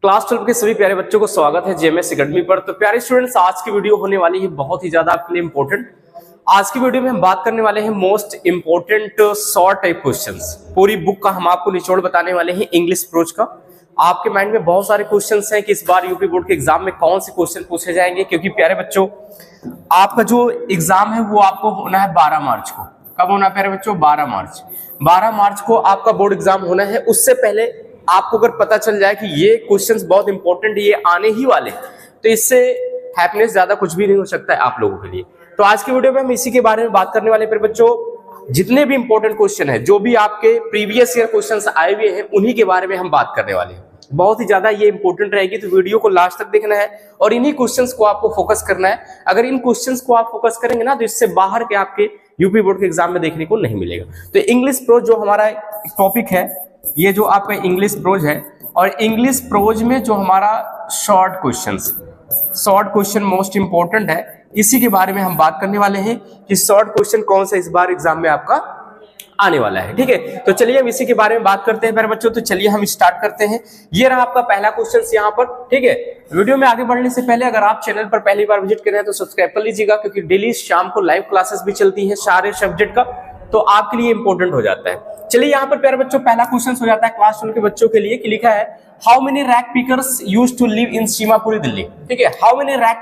Class 12 के सभी प्यारे बच्चों को स्वागत है जेएमएस एकेडमी पर। तो प्यारे स्टूडेंट्स, आज की वीडियो होने वाली है बहुत ही ज्यादा आपके लिए इंपॉर्टेंट। आज की वीडियो में हम बात करने वाले हैं most important short type questions. पूरी बुक का हम आपको निचोड़ बताने वाले हैं इंग्लिश प्रोज का। आपके माइंड में बहुत सारे क्वेश्चंस हैं कि इस बार यूपी बोर्ड के एग्जाम में कौन से क्वेश्चन पूछे जाएंगे, क्योंकि प्यारे बच्चों आपका जो एग्जाम है वो आपको होना है 12 मार्च को। कब होना है प्यारे बच्चों? 12 मार्च को आपका बोर्ड एग्जाम होना है। उससे पहले आपको अगर पता चल जाए कि ये क्वेश्चंस बहुत इंपॉर्टेंट ये आने ही वाले, तो इससे हैप्पीनेस ज्यादा कुछ भी नहीं हो सकता है आप लोगों के लिए। तो आज की वीडियो में हम इसी के बारे में बात करने वाले हैं बच्चों। जितने भी इंपॉर्टेंट क्वेश्चन है, जो भी आपके प्रीवियस ईयर क्वेश्चंस आए हुए हैं, उन्हीं के बारे में हम बात करने वाले हैं। बहुत ही ज्यादा ये इंपॉर्टेंट रहेगी, तो वीडियो को लास्ट तक देखना है और इन्हीं क्वेश्चंस को आपको फोकस करना है। अगर इन क्वेश्चंस को आप फोकस करेंगे ना, तो इससे बाहर के आपके यूपी बोर्ड के एग्जाम में देखने को नहीं मिलेगा। तो इंग्लिश प्रोज जो हमारा टॉपिक है, ये जो आपका इंग्लिश प्रोज है, और इंग्लिश प्रोज में जो हमारा शॉर्ट क्वेश्चन मोस्ट इंपॉर्टेंट है, इसी के बारे में हम बात करने वाले हैं कि शॉर्ट क्वेश्चन कौन सा इस बार एग्जाम में आपका आने वाला है। ठीक है, तो चलिए हम इसी के बारे में बात करते हैं प्यारे बच्चों। तो चलिए हम स्टार्ट करते हैं। ये रहा आपका पहला क्वेश्चन यहाँ पर। ठीक है, वीडियो में आगे बढ़ने से पहले अगर आप चैनल पर पहली बार विजिट कर रहे हैं तो सब्सक्राइब कर लीजिएगा, क्योंकि डेली शाम को लाइव क्लासेस भी चलती है सारे सब्जेक्ट का, तो आपके लिए इंपॉर्टेंट हो जाता है। चलिए यहाँ पर प्यारे बच्चों पहला क्वेश्चन हो जाता है क्लास 12 के बच्चों के लिए, कि लिखा है how many rag pickers used to live in Seemapuri Delhi. ठीक है, हाउ मेनी रैक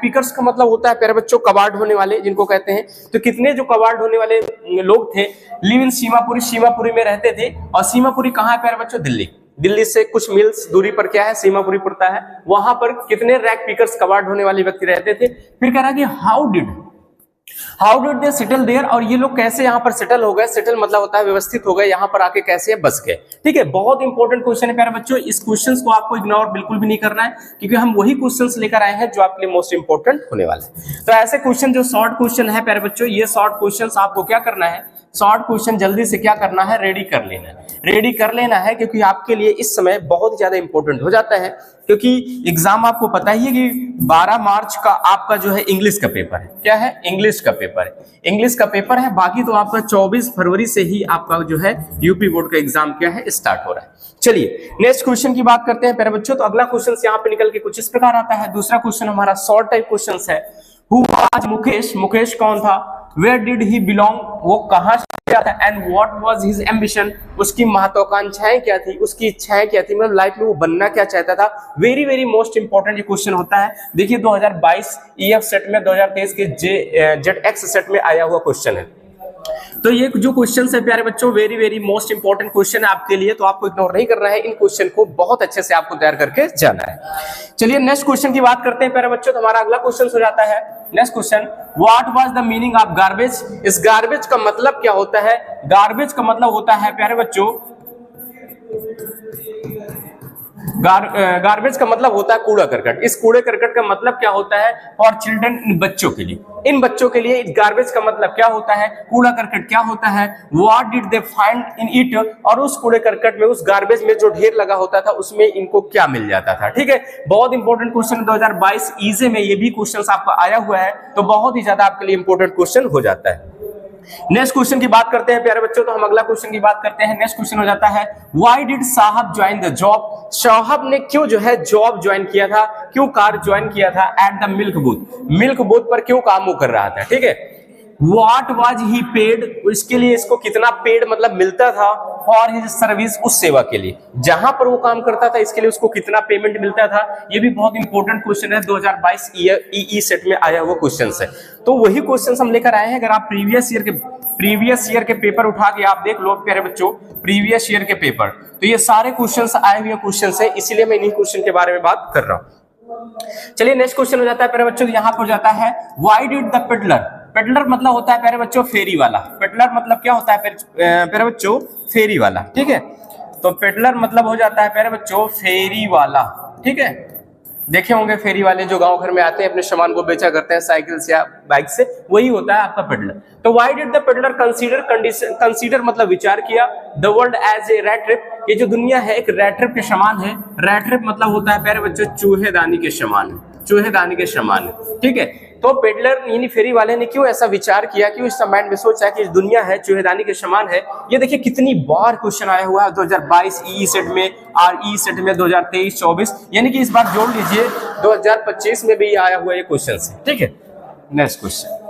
पिकर्स का मतलब होता है प्यारे बच्चों कबाड़ ढोने वाले, जिनको कहते हैं। तो कितने जो कबाड़ ढोने वाले लोग थे, लिव इन सीमापुरी में रहते थे। और सीमापुरी कहाँ है प्यारे बच्चों? दिल्ली से कुछ मील्स दूरी पर क्या है, सीमापुरी पड़ता है। वहां पर कितने रैक पिकर्स कबाड़ ढोने वाले व्यक्ति रहते थे। फिर कह रहा है कि how did they settle there, और ये लोग कैसे यहाँ पर सेटल हो गए। सेटल मतलब होता है व्यवस्थित हो गए, यहाँ पर आके कैसे बस गए। ठीक है, बहुत इंपॉर्टेंट क्वेश्चन है प्यारे बच्चों। इस क्वेश्चंस को आपको इग्नोर बिल्कुल भी नहीं करना है, क्योंकि हम वही क्वेश्चंस लेकर आए हैं जो आपके लिए मोस्ट इंपॉर्टेंट होने वाले हैं। तो ऐसे क्वेश्चन जो शॉर्ट क्वेश्चन है प्यारे बच्चों, ये शॉर्ट क्वेश्चन आपको क्या करना है, शॉर्ट क्वेश्चन जल्दी से क्या करना है, रेडी कर लेना है, क्योंकि आपके लिए इस समय बहुत ही ज्यादा इंपॉर्टेंट हो जाता है। क्योंकि एग्जाम आपको पता ही है कि 12 मार्च का आपका जो है इंग्लिश का पेपर है। क्या है? इंग्लिश का पेपर है। बाकी तो आपका 24 फरवरी से ही आपका जो है यूपी बोर्ड का एग्जाम क्या है, स्टार्ट हो रहा है। चलिए नेक्स्ट क्वेश्चन की बात करते हैं प्यारे बच्चों। तो अगला क्वेश्चन यहाँ पे निकल के कुछ इस प्रकार आता है। दूसरा क्वेश्चन हमारा शॉर्ट टाइप क्वेश्चन है। हु वाज मुकेश कौन था? वेयर डिड ही बिलोंग, वो कहां से आया था? And what was his ambition, उसकी महत्वाकांक्षाएं क्या थी, उसकी इच्छाएं क्या थी, मतलब लाइफ में वो बनना क्या चाहता था। वेरी वेरी मोस्ट इंपॉर्टेंट ये क्वेश्चन होता है। देखिए 2022 ईएफ सेट में, 2023 के जेडएक्स सेट में आया हुआ क्वेश्चन है। तो ये जो क्वेश्चन है प्यारे बच्चों, very very most important question है आपके लिए, तो आपको इग्नोर नहीं करना है। इन क्वेश्चन को बहुत अच्छे से आपको तैयार करके जाना है। चलिए नेक्स्ट क्वेश्चन की बात करते हैं प्यारे बच्चों। तो हमारा अगला क्वेश्चन हो जाता है next question, what was the meaning of garbage. इस गार्बेज का मतलब क्या होता है? गार्बेज का मतलब होता है प्यारे बच्चों, गार्बेज का मतलब होता है कूड़ा करकट। इस कूड़े करकट का मतलब क्या होता है? फॉर चिल्ड्रन, इन बच्चों के लिए गार्बेज का मतलब क्या होता है, कूड़ा करकट क्या होता है। What did they find in it, और उस कूड़े करकट में, उस गार्बेज में जो ढेर लगा होता था, उसमें इनको क्या मिल जाता था। ठीक है, बहुत इंपॉर्टेंट क्वेश्चन 2022 ईजे में ये भी क्वेश्चन आपका आया हुआ है, तो बहुत ही ज्यादा आपके लिए इंपॉर्टेंट क्वेश्चन हो जाता है। नेक्स्ट क्वेश्चन की बात करते हैं प्यारे बच्चों। तो हम अगला क्वेश्चन की बात करते हैं। नेक्स्ट क्वेश्चन हो जाता है, व्हाई डिड साहब ज्वाइन द जॉब। साहब ने क्यों जो है जॉब ज्वाइन किया था, क्यों कार्य ज्वाइन किया था एट द मिल्क बूथ पर क्यों काम वो कर रहा था। ठीक है, व्हाट वाज ही पेड, इसके लिए इसको कितना पेड मतलब मिलता था, फॉर हिज सर्विस, उस सेवा के लिए जहां पर वो काम करता था, इसके लिए उसको कितना पेमेंट मिलता था। ये भी बहुत इंपॉर्टेंट क्वेश्चन है, 2022 ईई सेट में आया हुआ क्वेश्चन है। तो वही क्वेश्चन हम लेकर आए हैं। अगर आप प्रीवियस ईयर के पेपर उठा के आप देख लो प्यारे बच्चों, प्रीवियस ईयर के पेपर, तो ये सारे क्वेश्चन आए हुए क्वेश्चन है, इसीलिए मैं इन्हीं क्वेश्चन के बारे में बात कर रहा हूं। चलिए नेक्स्ट क्वेश्चन हो जाता है प्यारे बच्चों, यहाँ पर जाता है, व्हाई डिड द पेडलर मतलब होता है प्यारे बच्चों फेरी वाला। पेडलर मतलब क्या होता है प्यारे बच्चों? फेरी वाला। ठीक है, तो पेडलर मतलब हो जाता है प्यारे बच्चों फेरी वाला। ठीक है, देखे होंगे फेरी वाले जो गांव घर में आते हैं, अपने सामान को बेचा करते हैं साइकिल से या बाइक से, वही होता है आपका पेडलर। तो why did the peddler consider मतलब विचार किया, the world as a rat trap, ये जो दुनिया है एक रैट ट्रिप के समान है। रैट ट्रिप मतलब होता है प्यारे बच्चों चूहेदानी के समान है। चूहेदानी के समान है। ठीक है, तो पेडलर यानी फेरी वाले ने क्यों ऐसा विचार किया, क्यों इस माइंड में सोचा कि दुनिया है चूहेदानी के समान है। ये देखिए कितनी बार क्वेश्चन आया हुआ है 2022 ई सेट में, RE सेट में 2023-24, यानी कि इस बार जोड़ लीजिए 2025 में भी आया हुआ ये क्वेश्चन है। ठीक है, नेक्स्ट क्वेश्चन,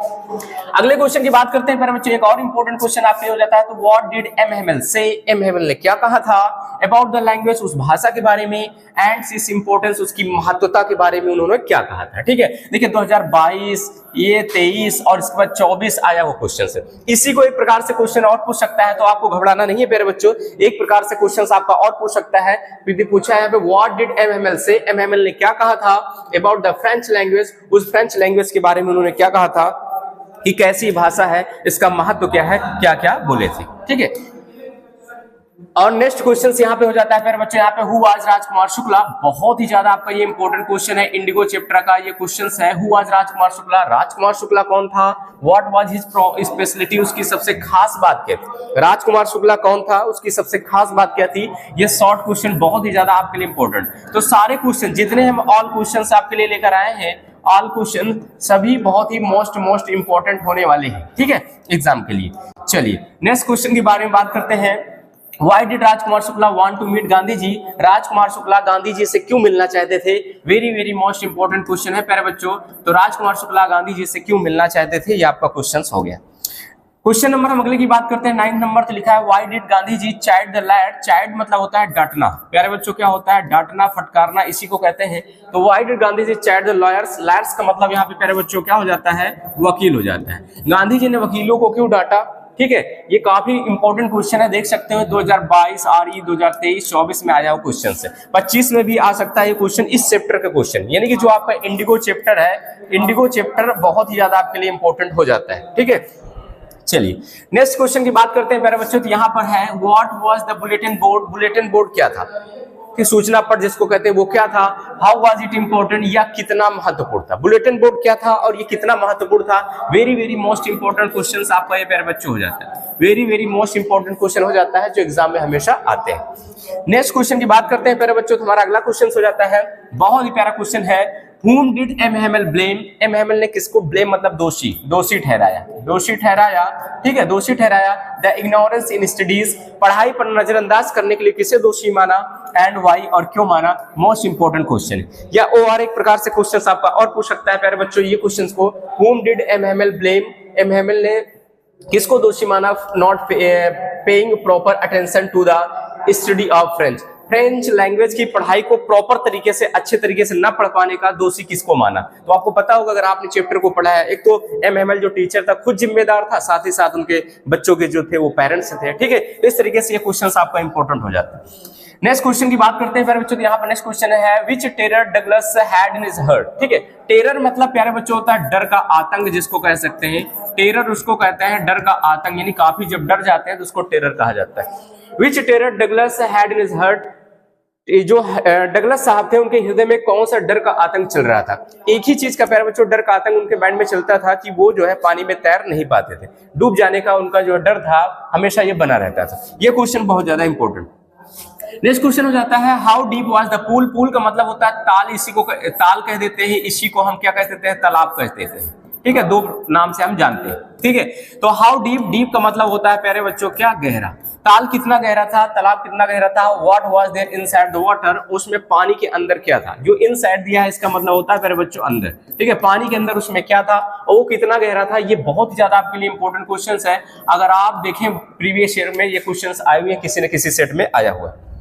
अगले क्वेश्चन की बात करते हैं। पर बच्चों एक और इंपॉर्टेंट क्वेश्चन आपके हो जाता है, तो व्हाट डिड एम हेमल से, एम हेमल ने क्या कहा था अबाउट द लैंग्वेज, उस भाषा के बारे में, एंड इट्स इंपॉर्टेंस, उसकी महत्वता के बारे में उन्होंने क्या कहा था। ठीक है, देखिए 2022, ये 23 और इसके बाद 24 आया वो क्वेश्चन है। इसी को एक प्रकार से क्वेश्चन और पूछ सकता है, तो आपको घबराना नहीं है प्यारे बच्चों, एक प्रकार से क्वेश्चन आपका और पूछ सकता है। पूछा है व्हाट डिड एम हेमल से, एम हेमल ने क्या कहा था अबाउट द फ्रेंच लैंग्वेज, उस फ्रेंच लैंग्वेज के बारे में उन्होंने क्या कहा था कि कैसी भाषा है, इसका महत्व क्या है, क्या क्या बोले थे। ठीक है, और नेक्स्ट क्वेश्चन यहाँ पे हो जाता है फिर बच्चों, यहाँ पे हु वाज राजकुमार शुक्ला, बहुत ही ज्यादा आपका ये इंपॉर्टेंट क्वेश्चन है, इंडिगो चैप्टर का ये क्वेश्चन है। हु वाज राजकुमार शुक्ला, राजकुमार शुक्ला कौन था, व्हाट वाज हिज स्पेशलिटी, उसकी सबसे खास बात क्या थी। राजकुमार शुक्ला कौन था, उसकी सबसे खास बात क्या थी। ये शॉर्ट क्वेश्चन बहुत ही ज्यादा आपके लिए इंपॉर्टेंट, तो सारे क्वेश्चन जितने हम ऑल क्वेश्चन आपके लिए लेकर आए हैं, ऑल क्वेश्चन सभी बहुत ही मोस्ट इंपॉर्टेंट होने वाले हैं। ठीक है, एग्जाम के लिए। चलिए नेक्स्ट क्वेश्चन के बारे में बात करते हैं। Why did Rajkumar Shukla want to meet Gandhi ji, Rajkumar Shukla Gandhi ji से क्यों मिलना चाहते थे। वेरी मोस्ट इंपॉर्टेंट क्वेश्चन है प्यारे बच्चों, तो राजकुमार शुक्ला गांधी जी से क्यों मिलना चाहते थे, ये आपका क्वेश्चन हो गया। क्वेश्चन नंबर हम अगले की बात करते हैं, 9 नंबर तो लिखा है why did Gandhi ji chide the lad, chide मतलब होता है डांटना प्यारे बच्चों, क्या होता है डांटना, फटकारना, इसी को कहते हैं। तो why did Gandhi ji chide the lawyers, lawyers का मतलब यहाँ पे प्यारे बच्चों क्या हो जाता है, वकील हो जाता है। गांधी जी ने वकीलों को क्यों डांटा। ठीक है, ये काफी इंपॉर्टेंट क्वेश्चन है, देख सकते हो 2022 RE 2023-24 में आया हुआ क्वेश्चन है, 25 में भी आ सकता है ये क्वेश्चन, इस चैप्टर का क्वेश्चन, यानी कि जो आपका इंडिगो चैप्टर है, इंडिगो चैप्टर बहुत ही ज्यादा आपके लिए इंपॉर्टेंट हो जाता है। ठीक है, चलिए नेक्स्ट क्वेश्चन की बात करते हैं प्यारे बच्चों, तो यहाँ पर है what was the bulletin board, bulletin board क्या था, कि सूचना पट जिसको कहते हैं वो क्या था। हाउ वाज इट इंपॉर्टेंट, या कितना महत्वपूर्ण था, बुलेटिन बोर्ड क्या था और ये कितना महत्वपूर्ण था। वेरी मोस्ट इंपॉर्टेंट क्वेश्चंस आपका ये प्यारे बच्चों हो जाता है, वेरी मोस्ट इंपॉर्टेंट क्वेश्चन हो जाता है जो एग्जाम में हमेशा आते हैं। नेक्स्ट क्वेश्चन की बात करते हैं प्यारे बच्चों, तो हमारा अगला क्वेश्चन हो जाता है, बहुत ही प्यारा क्वेश्चन है, whom did M. Hamel blame, M. Hamel ने किसको ब्लेम मतलब दोषी ठहराया। ठीक है, दोषी ठहराया। द इग्नोरेंस इन स्टडीज, पढ़ाई पर नजरअंदाज करने के लिए किसे दोषी माना, एंड वाई और क्यों माना। मोस्ट इंपॉर्टेंट क्वेश्चन है, या और एक प्रकार से क्वेश्चन आपका और पूछ सकता है प्यारे बच्चों ये क्वेश्चन को, whom did M. Hamel blame, M. Hamel ने किसको दोषी माना, not paying proper attention to the study of French language की पढ़ाई को प्रॉपर तरीके से, अच्छे तरीके से न पढ़ पाने का दोषी किसको माना। तो आपको पता होगा अगर आपने चैप्टर को पढ़ा है, एक तो एम हेमल जो टीचर था खुद जिम्मेदार था, साथ ही साथ उनके बच्चों के जो थे वो पेरेंट्स थे। ठीक है, इस तरीके से ये क्वेश्चन आपका इंपॉर्टेंट हो जाता है। नेक्स्ट क्वेश्चन की बात करते हैं प्यारे बच्चों, यहाँ पर नेक्स्ट क्वेश्चन है which terror Douglas had in his heart. ठीक है, टेरर मतलब प्यारे बच्चों होता है डर का आतंक, जिसको कह सकते हैं टेरर, उसको कहते हैं डर का आतंक, यानी काफी जब डर जाते हैं तो उसको टेरर कहा जाता है। Which terror Douglas had in his heart, जो डगलस साहब थे उनके हृदय में कौन सा डर का आतंक चल रहा था। एक ही चीज का प्यारे बच्चों डर का आतंक उनके माइंड में चलता था कि वो जो है पानी में तैर नहीं पाते थे, डूब जाने का उनका जो डर था हमेशा ये बना रहता था। ये क्वेश्चन बहुत ज्यादा इंपॉर्टेंट। नेक्स्ट क्वेश्चन हो जाता है how deep was the pool, pool का मतलब होता है ताल, इसी को ताल कह देते हैं, इसी को हम क्या कह देते हैं, तालाब कह देते हैं। ठीक है, दो नाम से हम जानते हैं। ठीक है, तो हाउ डीप, डीप का मतलब होता है प्यारे बच्चों क्या, गहरा। ताल कितना गहरा था, तालाब कितना गहरा था। What was there inside the water, उसमें पानी के अंदर क्या था। जो इनसाइड दिया है इसका मतलब होता है प्यारे बच्चों अंदर। ठीक है, पानी के अंदर उसमें क्या था और वो कितना गहरा था। ये बहुत ही ज्यादा आपके लिए इंपॉर्टेंट क्वेश्चंस है। अगर आप देखें प्रीवियस ईयर में ये क्वेश्चंस आए हुए हैं, किसी न किसी सेट में आया हुआ है।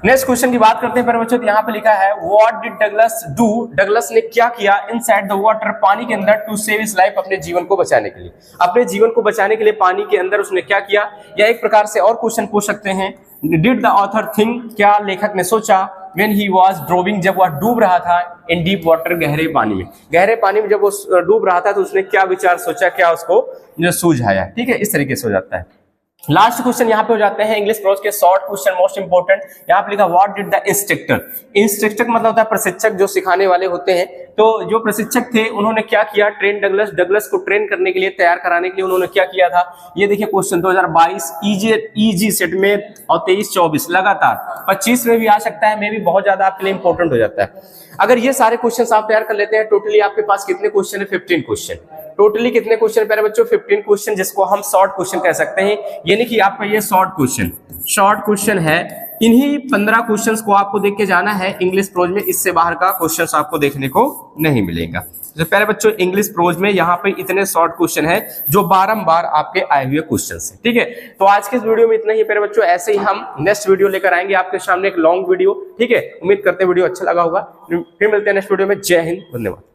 नेक्स्ट क्वेश्चन की बात करते हैं प्यारे बच्चों, तो यहाँ पे लिखा है what did Douglas do, Douglas ने क्या किया इनसाइड द वाटर, पानी के अंदर, टू सेव हिज लाइफ, अपने जीवन को बचाने के लिए, अपने जीवन को बचाने के लिए पानी के अंदर उसने क्या किया। या एक प्रकार से और क्वेश्चन पूछ सकते हैं डिड द ऑथर थिंक, क्या लेखक ने सोचा व्हेन ही वाज ड्रोविंग, जब वह डूब रहा था इन डीप वाटर, गहरे पानी में, गहरे पानी में जब वो डूब रहा था तो उसने क्या विचार सोचा, क्या उसको जो सूझाया। ठीक है, इस तरीके से हो जाता है। लास्ट क्वेश्चन यहाँ पे हो जाते हैं इंग्लिश प्रोज के शॉर्ट क्वेश्चन मोस्ट इंपोर्टेंट। यहाँ पे लिखा what did the instructor, instructor मतलब होता है प्रशिक्षक, जो सिखाने वाले होते हैं। तो जो प्रशिक्षक थे उन्होंने क्या किया, ट्रेन डगलस, डगलस को ट्रेन करने के लिए, तैयार कराने के लिए उन्होंने क्या किया था। ये देखिए क्वेश्चन 2022 इजी सेट में और 23-24 लगातार 25 में भी आ सकता है, मे भी बहुत ज्यादा आपके लिए इंपॉर्टेंट हो जाता है। अगर ये सारे क्वेश्चन आप तैयार कर लेते हैं, टोटली आपके पास कितने क्वेश्चन है, 15 क्वेश्चन। टोटली कितने क्वेश्चन प्यारे बच्चों, 15 क्वेश्चन, जिसको हम शॉर्ट क्वेश्चन कह सकते हैं। यानी कि आपका ये शॉर्ट क्वेश्चन है। इन्हीं 15 क्वेश्चंस को आपको देख के जाना है इंग्लिश प्रोज में, इससे बाहर का क्वेश्चंस आपको देखने को नहीं मिलेगा। तो प्यारे बच्चों इंग्लिश प्रोज में यहाँ पे इतने शॉर्ट क्वेश्चन है जो बारंबार आपके आए हुए क्वेश्चन है। ठीक है, तो आज के इस वीडियो में इतना ही प्यारे बच्चों। ऐसे ही हम नेक्स्ट वीडियो लेकर आएंगे आपके सामने, एक लॉन्ग वीडियो। ठीक है, उम्मीद करते हैं वीडियो अच्छा लगा होगा। फिर मिलते हैं नेक्स्ट वीडियो में। जय हिंद, धन्यवाद।